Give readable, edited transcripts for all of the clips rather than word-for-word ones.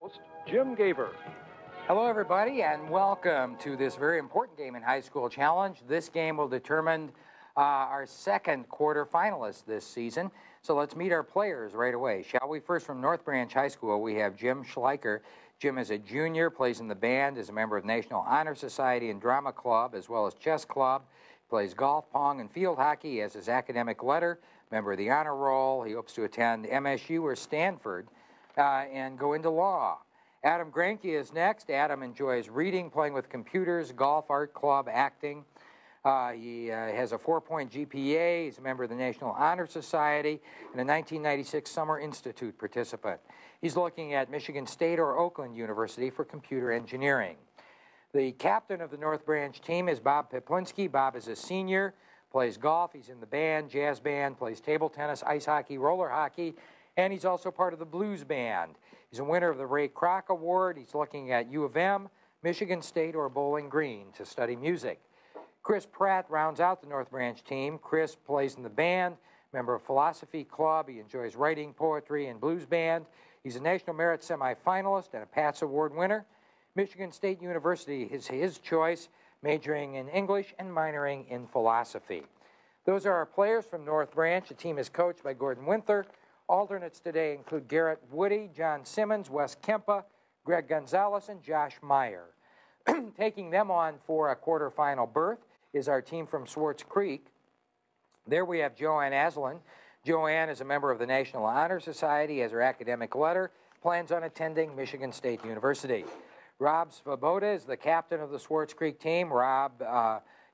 Host Jim Gaver. Hello, everybody, and welcome to this very important game in High School Challenge. This game will determine our second quarter finalists this season. So let's meet our players right away, shall we? First, from North Branch High School, we have Jim Schleicher. Jim is a junior, plays in the band, is a member of National Honor Society and Drama Club, as well as Chess Club. Plays golf, pong, and field hockey as his academic letter, member of the Honor Roll. He hopes to attend MSU or Stanford and go into law. Adam Granke is next. Adam enjoys reading, playing with computers, golf, art club, acting. He has a 4-point GPA. He's a member of the National Honor Society and a 1996 Summer Institute participant. He's looking at Michigan State or Oakland University for computer engineering. The captain of the North Branch team is Bob Peplinski. Bob is a senior, plays golf. He's in the band, jazz band, plays table tennis, ice hockey, roller hockey, and he's also part of the blues band. He's a winner of the Ray Kroc Award. He's looking at U of M, Michigan State, or Bowling Green to study music. Chris Pratt rounds out the North Branch team. Chris plays in the band, member of Philosophy Club. He enjoys writing, poetry, and blues band. He's a National Merit semifinalist and a Pats Award winner. Michigan State University is his choice, majoring in English and minoring in philosophy. Those are our players from North Branch. The team is coached by Gordon Winther. Alternates today include Garrett Woody, John Simmons, Wes Kempa, Greg Gonzalez, and Josh Meyer. Taking them on for a quarterfinal berth is our team from Swartz Creek. There we have Joanne Aslan. Joanne is a member of the National Honor Society, has her academic letter, plans on attending Michigan State University. Rob Svoboda is the captain of the Swartz Creek team. Rob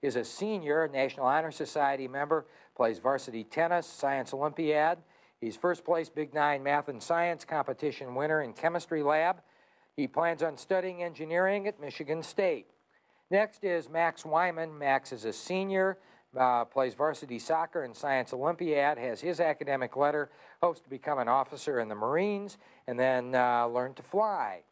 is a senior, National Honor Society member, plays varsity tennis, science Olympiad. He's first place Big 9 math and science competition winner in chemistry lab. He plans on studying engineering at Michigan State. Next is Max Wyman. Max is a senior, plays varsity soccer and science Olympiad, has his academic letter, hopes to become an officer in the Marines, and then learn to fly.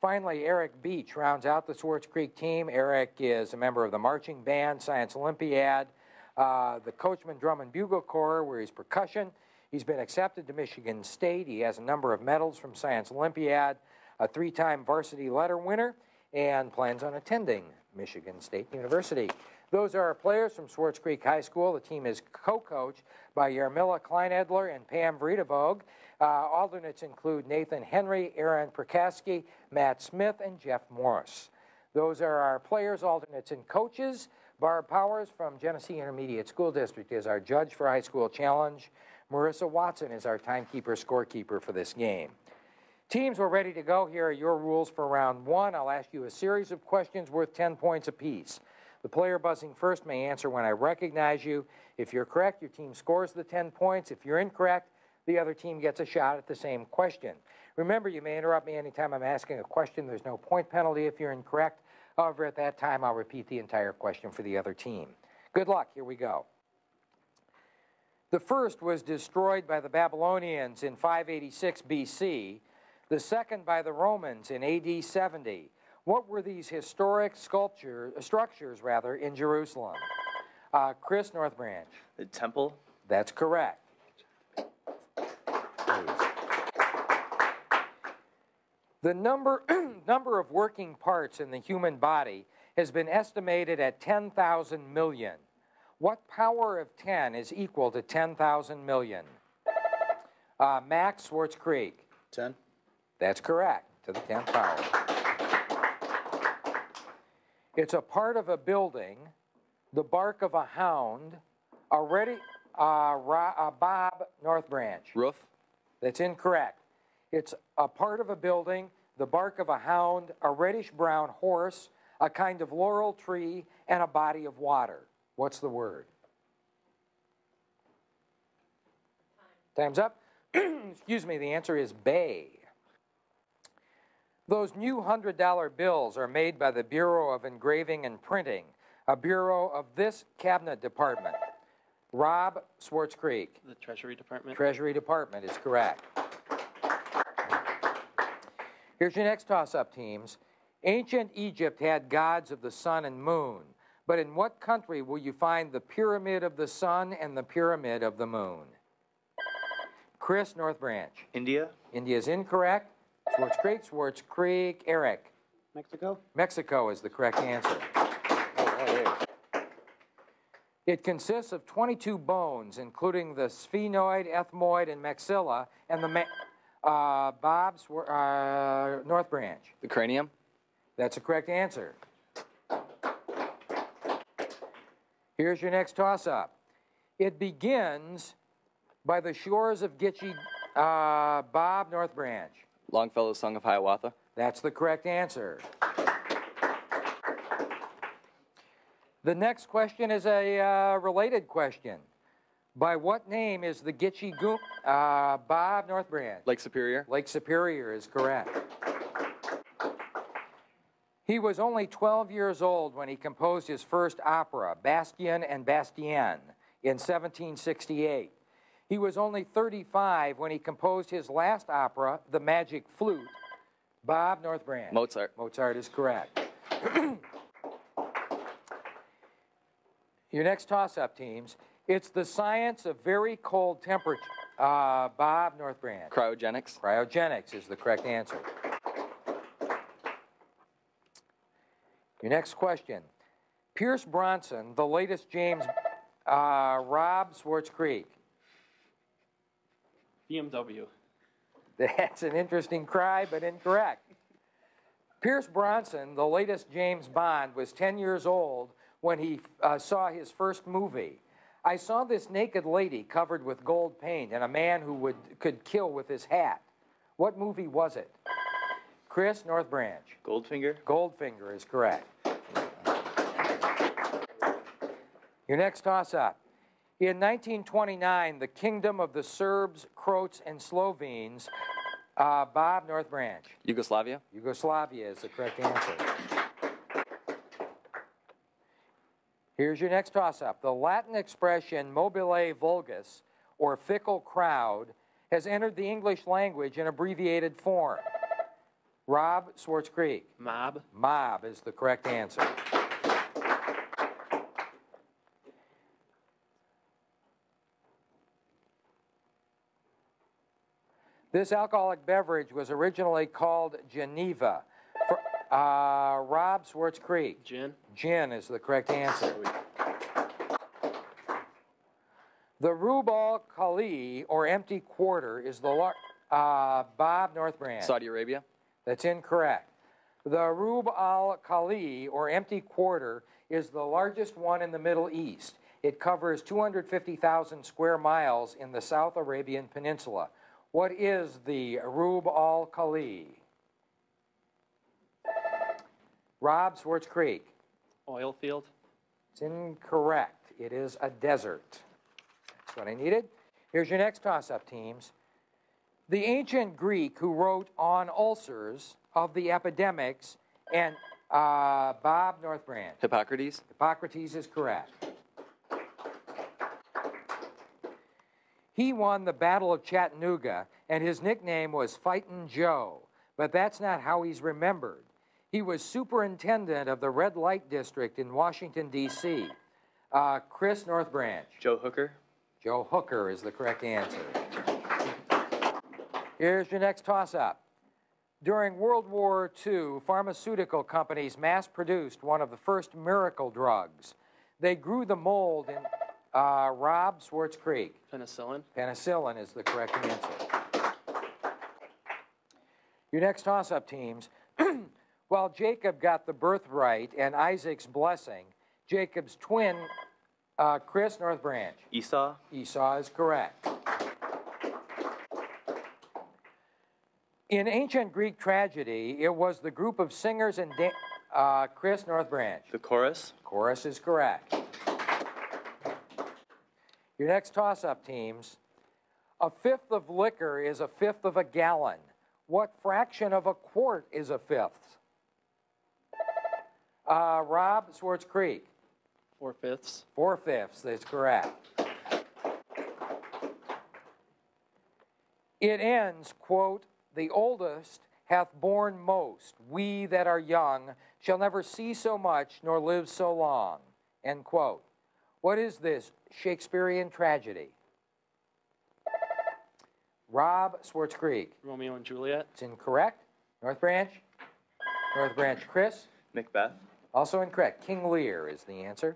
Finally, Eric Beach rounds out the Swartz Creek team. Eric is a member of the marching band, science Olympiad, the Coachman Drum and Bugle Corps, where he's percussion. He's been accepted to Michigan State. He has a number of medals from Science Olympiad, a 3-time varsity letter winner, and plans on attending Michigan State University. Those are our players from Swartz Creek High School. The team is co-coached by Yarmila Kleinedler and Pam Vriedevog. Alternates include Nathan Henry, Aaron Prakaski, Matt Smith, and Jeff Morris. Those are our players, alternates, and coaches. Barb Powers from Genesee Intermediate School District is our judge for High School Challenge. Marissa Watson is our timekeeper, scorekeeper for this game. Teams, we're ready to go. Here are your rules for round one. I'll ask you a series of questions worth 10 points apiece. The player buzzing first may answer when I recognize you. If you're correct, your team scores the 10 points. If you're incorrect, the other team gets a shot at the same question. Remember, you may interrupt me anytime I'm asking a question. There's no point penalty if you're incorrect. However, at that time, I'll repeat the entire question for the other team. Good luck. Here we go. The first was destroyed by the Babylonians in 586 BC, the second by the Romans in AD 70. What were these historic structures in Jerusalem? Chris, North Branch. The temple? That's correct. Please. The number of working parts in the human body has been estimated at 10,000 million. What power of 10 is equal to 10,000 million? Max, Swartz Creek. 10. That's correct, to the 10th power. It's a part of a building, the bark of a hound, Bob, North Branch. Roof. That's incorrect. It's a part of a building, the bark of a hound, a reddish-brown horse, a kind of laurel tree, and a body of water. What's the word? Time's up. Excuse me, the answer is bay. Those new $100 bills are made by the Bureau of Engraving and Printing, a bureau of this cabinet department. Rob, Swartz Creek. The Treasury Department. Treasury Department is correct. Here's your next toss-up, teams. Ancient Egypt had gods of the sun and moon. But in what country will you find the Pyramid of the Sun and the Pyramid of the Moon? Chris, North Branch. India. India is incorrect. Swartz Creek, Swartz Creek. Eric. Mexico? Mexico is the correct answer. It consists of 22 bones, including the sphenoid, ethmoid, and maxilla, and the Bob's North Branch. The cranium? That's the correct answer. Here's your next toss-up. It begins by the shores of Gitche, Bob North Branch. Longfellow's Song of Hiawatha? That's the correct answer. The next question is a related question. By what name is the Gitche Bob North Branch? Lake Superior? Lake Superior is correct. He was only 12 years old when he composed his first opera, Bastien and Bastien, in 1768. He was only 35 when he composed his last opera, The Magic Flute. Bob North Branch. Mozart. Mozart is correct. Your next toss-up, teams. It's the science of very cold temperature. Bob North Branch. Cryogenics? Cryogenics is the correct answer. Your next question. Pierce Bronson, the latest James, Rob Swartz Creek. BMW. That's an interesting cry, but incorrect. Pierce Bronson, the latest James Bond, was 10 years old when he saw his first movie. I saw this naked lady covered with gold paint and a man who could kill with his hat. What movie was it? Chris, North Branch. Goldfinger? Goldfinger is correct. Your next toss-up. In 1929, the kingdom of the Serbs, Croats, and Slovenes, Bob North Branch. Yugoslavia? Yugoslavia is the correct answer. Here's your next toss-up. The Latin expression mobile vulgus, or fickle crowd, has entered the English language in abbreviated form. Rob Swartz Creek. Mob. Mob is the correct answer. This alcoholic beverage was originally called Geneva. Rob Swartz Creek. Gin. Gin is the correct answer. The Rub al-Khali, or empty quarter, is the Bob North Branch. Saudi Arabia? That's incorrect. The Rub al-Khali, or empty quarter, is the largest one in the Middle East. It covers 250,000 square miles in the South Arabian Peninsula. What is the Rub al-Khali? Rob Swartz Creek. Oil field. It's incorrect. It is a desert. That's what I needed. Here's your next toss-up, teams. The ancient Greek who wrote On Ulcers of the Epidemics and Bob North Branch. Hippocrates? Hippocrates is correct. He won the Battle of Chattanooga, and his nickname was Fightin' Joe, but that's not how he's remembered. He was superintendent of the Red Light District in Washington, D.C. Chris North Branch. Joe Hooker? Joe Hooker is the correct answer. Here's your next toss-up. During World War II, pharmaceutical companies mass-produced one of the first miracle drugs. They grew the mold in Rob Swartz Creek. Penicillin. Penicillin is the correct answer. Your next toss-up, teams. While Jacob got the birthright and Isaac's blessing, Jacob's twin, Chris North Branch. Esau? Esau is correct. In ancient Greek tragedy, it was the group of singers and Chris North Branch. The chorus? Chorus is correct. Your next toss-up, teams. A fifth of liquor is a fifth of a gallon. What fraction of a quart is a fifth? Rob Swartz Creek. 4/5. 4/5, that's correct. It ends, quote, the oldest hath borne most. We that are young shall never see so much nor live so long, end quote. What is this Shakespearean tragedy? Rob Swartz Creek. Romeo and Juliet. It's incorrect. North Branch? North Branch, Chris? Macbeth. Also incorrect. King Lear is the answer.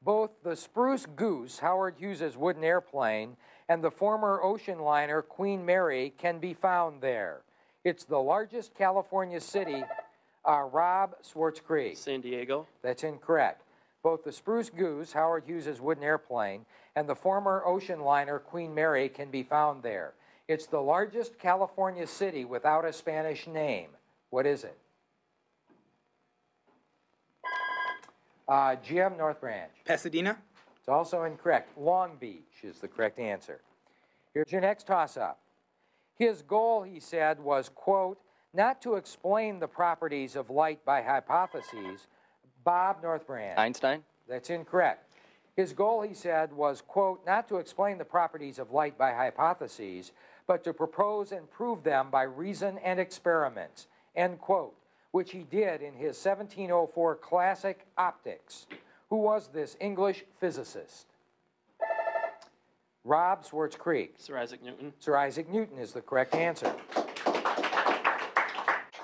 Both the Spruce Goose, Howard Hughes's wooden airplane, and the former ocean liner Queen Mary can be found there. It's the largest California city. Rob Swartz Creek. San Diego. That's incorrect. Both the Spruce Goose, Howard Hughes's wooden airplane, and the former ocean liner Queen Mary can be found there. It's the largest California city without a Spanish name. What is it? Jim, North Branch. Pasadena. It's also incorrect. Long Beach is the correct answer. Here's your next toss-up. His goal, he said, was, quote, not to explain the properties of light by hypotheses. Bob, North Branch. Einstein. That's incorrect. His goal, he said, was, quote, not to explain the properties of light by hypotheses, but to propose and prove them by reason and experiments, end quote, which he did in his 1704 classic Optics. Who was this English physicist? Rob, Swartz Creek. Sir Isaac Newton. Sir Isaac Newton is the correct answer.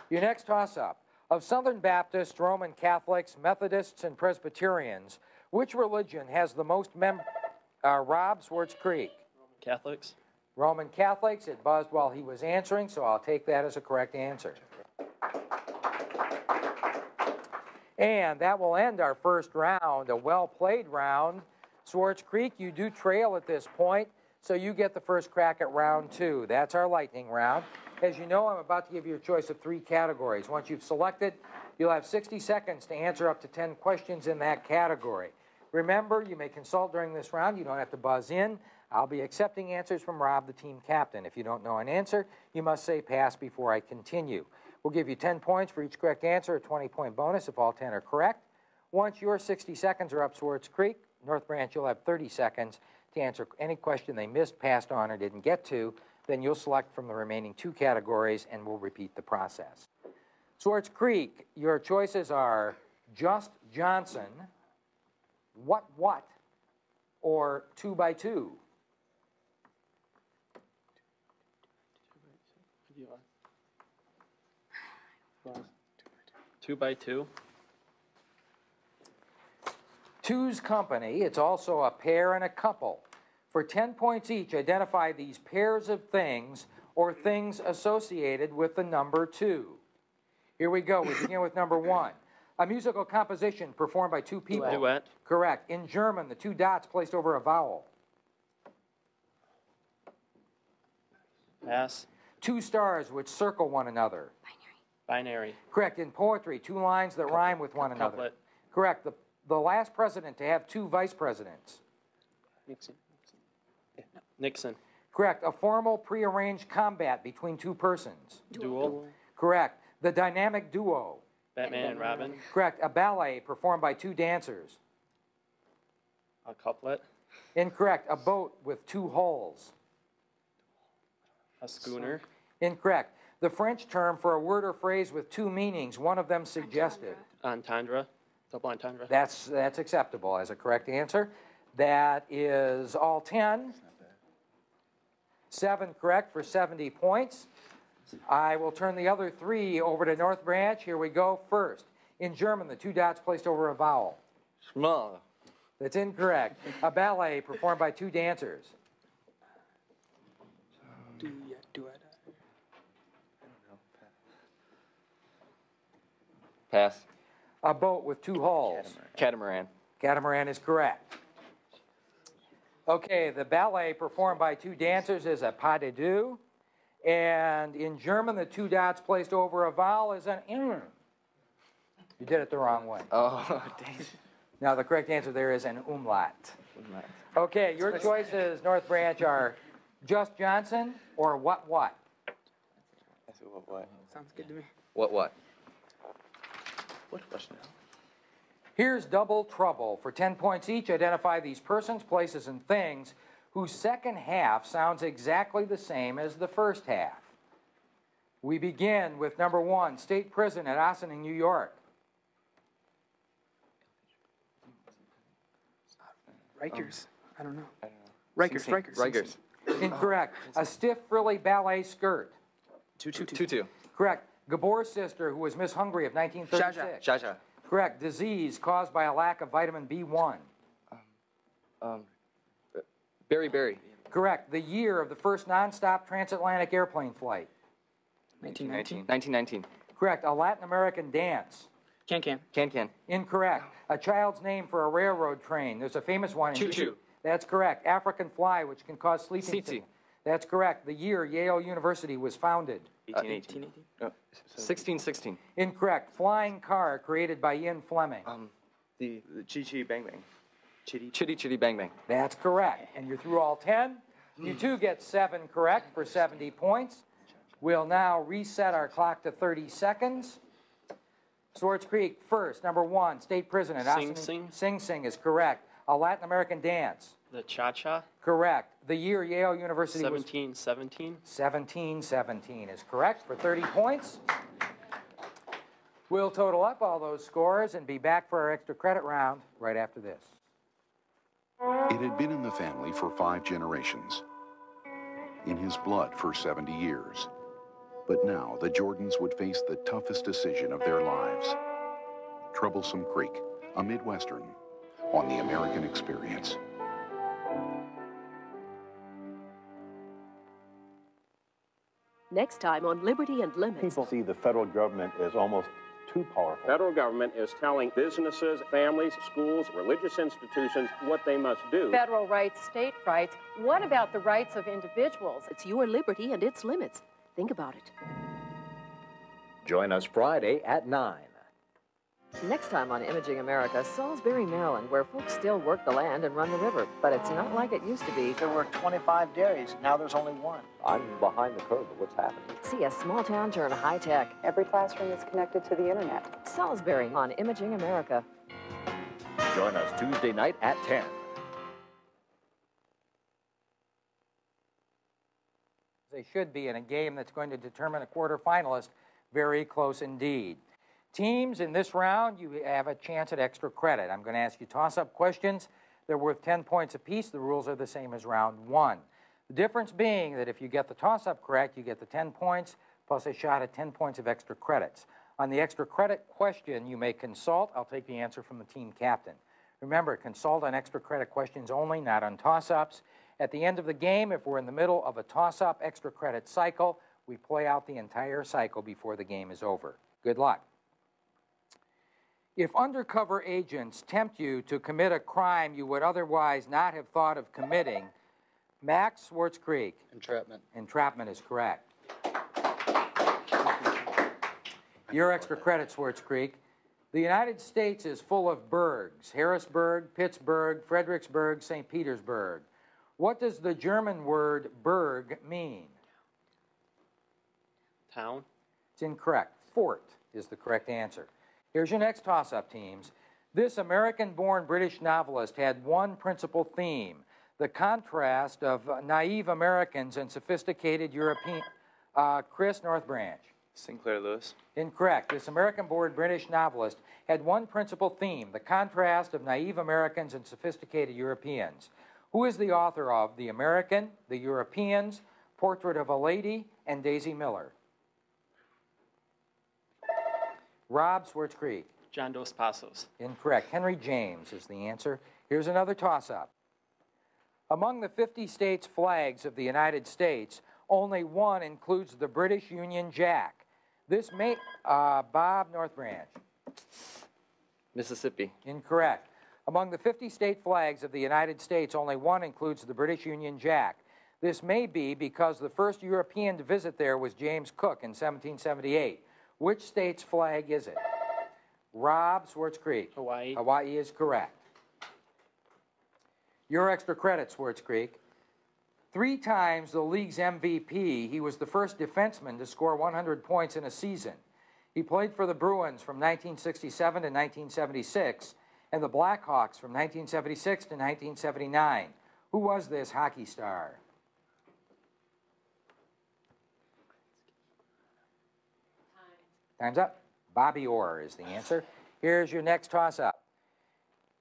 Your next toss-up. Of Southern Baptists, Roman Catholics, Methodists, and Presbyterians, which religion has the most Rob, Swartz Creek. Roman Catholics. Roman Catholics. It buzzed while he was answering, so I'll take that as a correct answer. And that will end our first round, a well-played round. Swartz Creek, you do trail at this point, so you get the first crack at round 2. That's our lightning round. As you know, I'm about to give you a choice of 3 categories. Once you've selected, you'll have 60 seconds to answer up to 10 questions in that category. Remember, you may consult during this round. You don't have to buzz in. I'll be accepting answers from Rob, the team captain. If you don't know an answer, you must say pass before I continue. We'll give you 10 points for each correct answer, a 20-point bonus if all 10 are correct. Once your 60 seconds are up Swartz Creek, North Branch, you'll have 30 seconds to answer any question they missed, passed on, or didn't get to. Then you'll select from the remaining 2 categories, and we'll repeat the process. Swartz Creek, your choices are Just Johnson, What, or 2 by 2. 2 by 2. Two's company, it's also a pair and a couple. For 10 points each, identify these pairs of things or things associated with the number 2. Here we go. We begin with number 1. A musical composition performed by 2 people. Duet. Correct. In German, the 2 dots placed over a vowel. Pass. 2 stars which circle one another. Binary. Correct. In poetry, 2 lines that rhyme with one another. Couplet. Correct. The last president to have 2 vice presidents. Nixon. Nixon. Correct. A formal prearranged combat between 2 persons. Duel. Correct. The dynamic duo. Batman and Robin. Correct. A ballet performed by 2 dancers. A couplet. Incorrect. A boat with 2 hulls. A schooner. Incorrect. The French term for a word or phrase with 2 meanings, one of them suggested. Entendre. Double entendre. That's acceptable as a correct answer. That is all 10. 7 correct for 70 points. I will turn the other 3 over to North Branch. Here we go. First, in German, the 2 dots placed over a vowel. Schma. That's incorrect. A ballet performed by 2 dancers. Pass. A boat with 2 hulls. Catamaran. Catamaran is correct. Okay, the ballet performed by 2 dancers is a pas de deux. And in German, the 2 dots placed over a vowel is an in. You did it the wrong way. Oh, dang. Now, the correct answer there is an umlaut. Okay, your choices, North Branch, are Just Johnson or What? What? Sounds good to me. What? What question? Here's Double Trouble. For 10 points each, identify these persons, places, and things whose second half sounds exactly the same as the first half. We begin with number 1, State Prison at Ossining, New York. Rikers. I don't know. Rikers. Rikers. Incorrect. A stiff, frilly ballet skirt. Tutu. Correct. Gabor's sister, who was Miss Hungary of 1936. Jaja. Correct. Disease caused by a lack of vitamin B1. Berry. Correct. The year of the first nonstop transatlantic airplane flight. 1919. Correct. A Latin American dance. Can. Can. Incorrect. A child's name for a railroad train. There's a famous one. Choo-choo. That's correct. African fly, which can cause sleeping Tsetse. sickness. That's correct. The year Yale University was founded. 1818. 1616. Incorrect. Flying car created by Ian Fleming. The Chitty Bang Bang. Chitty Bang Bang. That's correct. And you're through all 10. You two get 7 correct for 70 points. We'll now reset our clock to 30 seconds. Swartz Creek first. Number 1, state president. Sing Sing. Sing Sing is correct. A Latin American dance. The Cha-Cha. Correct. The year Yale University was 1717. 1717 is correct for 30 points. We'll total up all those scores and be back for our extra credit round right after this. It had been in the family for 5 generations, in his blood for 70 years. But now the Jordans would face the toughest decision of their lives. Troublesome Creek, a Midwestern, on the American Experience. Next time on Liberty and Limits. People see the federal government as almost too powerful. Federal government is telling businesses, families, schools, religious institutions what they must do. Federal rights, state rights. What about the rights of individuals? It's your liberty and its limits. Think about it. Join us Friday at 9. Next time on Imaging America, Salisbury, Maryland, where folks still work the land and run the river, but it's not like it used to be. There were 25 dairies. Now there's only 1. I'm behind the curve of what's happening. See a small town turn high-tech. Every classroom is connected to the internet. Salisbury on Imaging America. Join us Tuesday night at 10. They should be in a game that's going to determine a quarterfinalist. Very close indeed. Teams, in this round, you have a chance at extra credit. I'm going to ask you toss-up questions. They're worth 10 points apiece. The rules are the same as round 1. The difference being that if you get the toss-up correct, you get the 10 points, plus a shot at 10 points of extra credits. On the extra credit question, you may consult. I'll take the answer from the team captain. Remember, consult on extra credit questions only, not on toss-ups. At the end of the game, if we're in the middle of a toss-up extra credit cycle, we play out the entire cycle before the game is over. Good luck. If undercover agents tempt you to commit a crime you would otherwise not have thought of committing, Max Swartz Creek. Entrapment. Entrapment is correct. Your extra credit, Swartz Creek. The United States is full of burgs: Harrisburg, Pittsburgh, Fredericksburg, St. Petersburg. What does the German word burg mean? Town. It's incorrect. Fort is the correct answer. Here's your next toss-up, teams. This American-born British novelist had one principal theme: the contrast of naive Americans and sophisticated European. Chris Northbranch. Sinclair Lewis. Incorrect. This American-born British novelist had one principal theme: the contrast of naive Americans and sophisticated Europeans. Who is the author of The American, The Europeans, Portrait of a Lady, and Daisy Miller? Rob Swartz Creek. John Dos Passos. Incorrect. Henry James is the answer. Here's another toss-up. Among the 50 states' flags of the United States, only one includes the British Union Jack. This may... Bob Northbranch. Mississippi. Incorrect. Among the 50 state flags of the United States, only one includes the British Union Jack. This may be because the first European to visit there was James Cook in 1778. Which state's flag is it? Rob Swartz Creek. Hawaii. Hawaii is correct. Your extra credit, Swartz Creek. 3 times the league's MVP, he was the first defenseman to score 100 points in a season. He played for the Bruins from 1967 to 1976 and the Blackhawks from 1976 to 1979. Who was this hockey star? Time's up. Bobby Orr is the answer. Here's your next toss-up.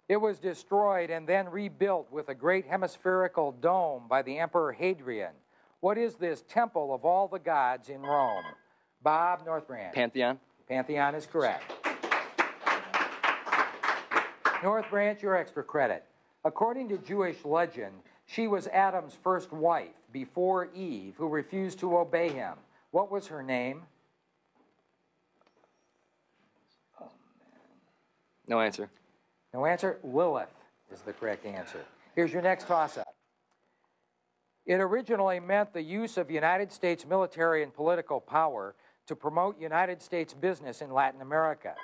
It was destroyed and then rebuilt with a great hemispherical dome by the Emperor Hadrian. What is this temple of all the gods in Rome? Bob, North Branch. Pantheon. Pantheon is correct. North Branch, your extra credit. According to Jewish legend, she was Adam's first wife before Eve, who refused to obey him. What was her name? No answer. No answer. Lilith is the correct answer. Here's your next toss-up. It originally meant the use of United States military and political power to promote United States business in Latin America.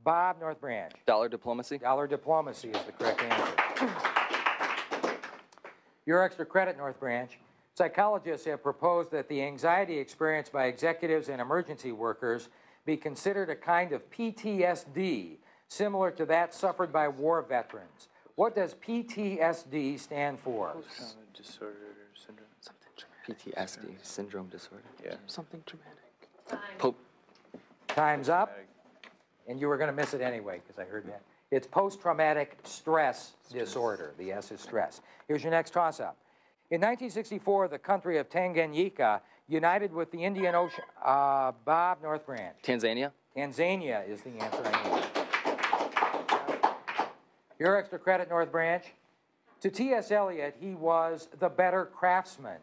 Bob, North Branch. Dollar diplomacy. Dollar diplomacy is the correct answer. Your extra credit, North Branch. Psychologists have proposed that the anxiety experienced by executives and emergency workers be considered a kind of PTSD, similar to that suffered by war veterans. What does PTSD stand for? Post-traumatic disorder syndrome. Something traumatic. PTSD, syndrome disorder. Yeah. Something traumatic. Time's up. And you were going to miss it anyway, because I heard that. It's post-traumatic stress disorder. The S is stress. Here's your next toss-up. In 1964, the country of Tanganyika united with the Indian Ocean. Bob, North Branch. Tanzania. Tanzania is the answer I need. Your extra credit, North Branch. To T.S. Eliot, he was the better craftsman.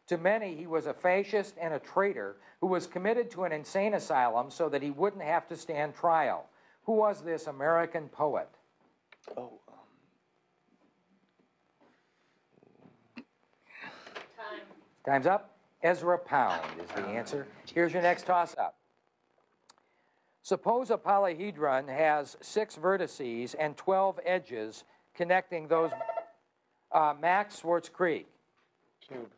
To many, he was a fascist and a traitor who was committed to an insane asylum so that he wouldn't have to stand trial. Who was this American poet? Time's up. Ezra Pound is the answer. Here's your next toss-up. Suppose a polyhedron has 6 vertices and 12 edges connecting those. Max Swartz Creek. Cube.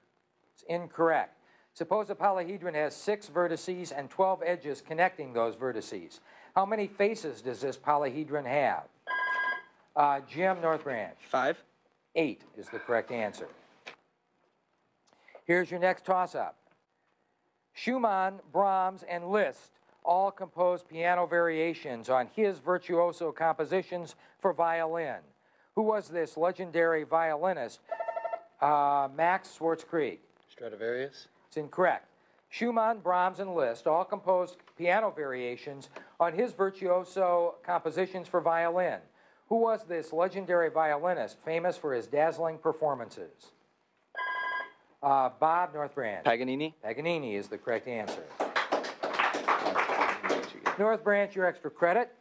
It's incorrect. Suppose a polyhedron has 6 vertices and 12 edges connecting those vertices. How many faces does this polyhedron have? Jim, North Branch. 5. 8 is the correct answer. Here's your next toss-up. Schumann, Brahms, and Liszt all composed piano variations on his virtuoso compositions for violin. Who was this legendary violinist? Max Swartz Creek. Stradivarius. It's incorrect. Schumann, Brahms, and Liszt all composed piano variations on his virtuoso compositions for violin. Who was this legendary violinist famous for his dazzling performances? Bob, North Branch. Paganini. Paganini is the correct answer. North Branch, your extra credit.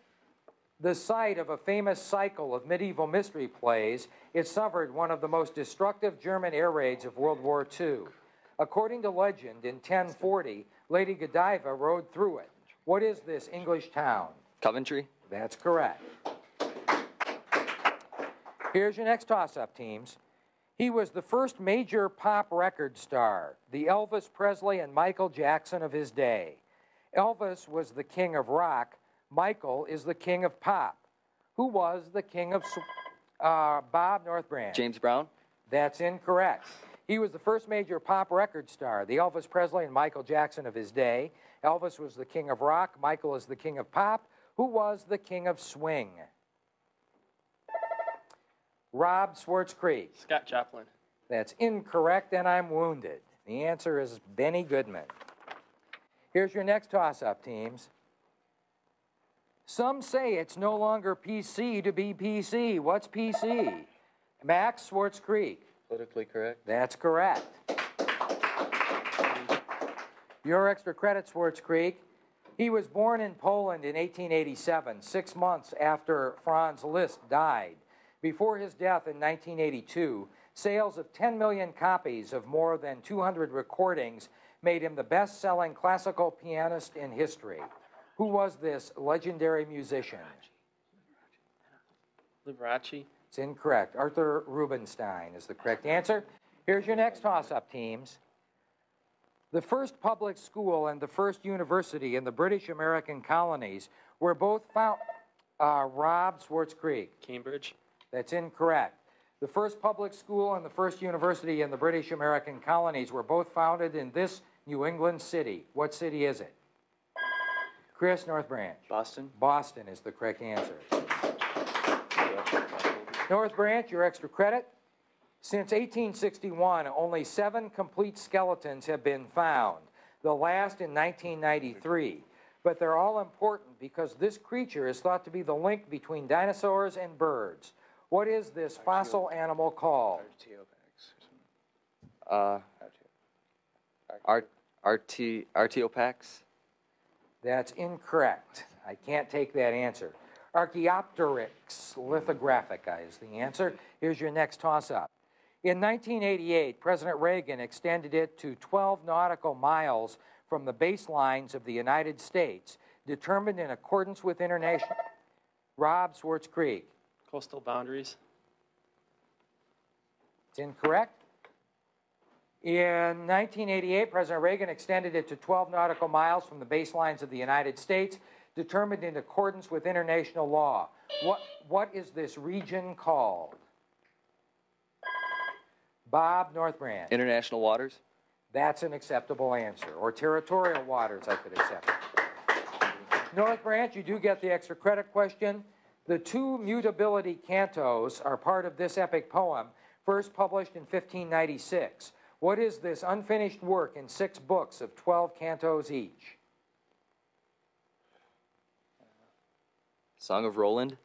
The site of a famous cycle of medieval mystery plays, it suffered one of the most destructive German air raids of World War II. According to legend, in 1040, Lady Godiva rode through it. What is this English town? Coventry. That's correct. Here's your next toss-up, teams. He was the first major pop record star, the Elvis Presley and Michael Jackson of his day. Elvis was the king of rock. Michael is the king of pop. Who was the king of Bob, North Branch? James Brown. That's incorrect. He was the first major pop record star, the Elvis Presley and Michael Jackson of his day. Elvis was the king of rock. Michael is the king of pop. Who was the king of swing? Rob, Swartz Creek. Scott Joplin. That's incorrect, and I'm wounded. The answer is Benny Goodman. Here's your next toss-up, teams. Some say it's no longer PC to be PC. What's PC? Max, Swartz Creek. Politically correct. That's correct. Your extra credit, Swartz Creek. He was born in Poland in 1887, 6 months after Franz Liszt died. Before his death in 1982, sales of 10 million copies of more than 200 recordings made him the best-selling classical pianist in history. Who was this legendary musician? Liberace. It's incorrect. Arthur Rubinstein is the correct answer. Here's your next toss-up, teams. The first public school and the first university in the British American colonies were both found... Rob, Swartz Creek. Cambridge. That's incorrect. The first public school and the first university in the British American colonies were both founded in this New England city. What city is it? Chris, North Branch. Boston. Boston is the correct answer. North Branch, your extra credit. Since 1861, only 7 complete skeletons have been found, the last in 1993. But they're all important because this creature is thought to be the link between dinosaurs and birds. What is this fossil animal called? Archaeopteryx? That's incorrect. I can't take that answer. Archaeopteryx lithographica is the answer. Here's your next toss-up. In 1988, President Reagan extended it to 12 nautical miles from the baselines of the United States, determined in accordance with international... Rob, Swartz Creek. Coastal boundaries. It's incorrect. In 1988, President Reagan extended it to 12 nautical miles from the baselines of the United States, determined in accordance with international law. What is this region called? Bob, North Branch. International waters? That's an acceptable answer. Or territorial waters, I could accept. North Branch, you do get the extra credit question. The 2 mutability cantos are part of this epic poem, first published in 1596. What is this unfinished work in 6 books of 12 cantos each? Song of Roland?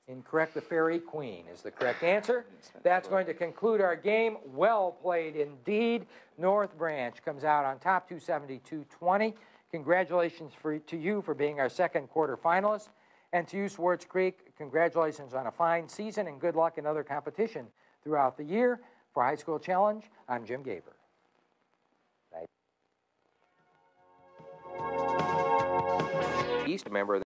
Incorrect. The Fairy Queen is the correct answer. That's going to conclude our game. Well played indeed. North Branch comes out on top, 272-20. Congratulations to you for being our second quarter finalist. And to you, Swartz Creek, congratulations on a fine season and good luck in other competition throughout the year. For High School Challenge, I'm Jim Gaber. East, member of the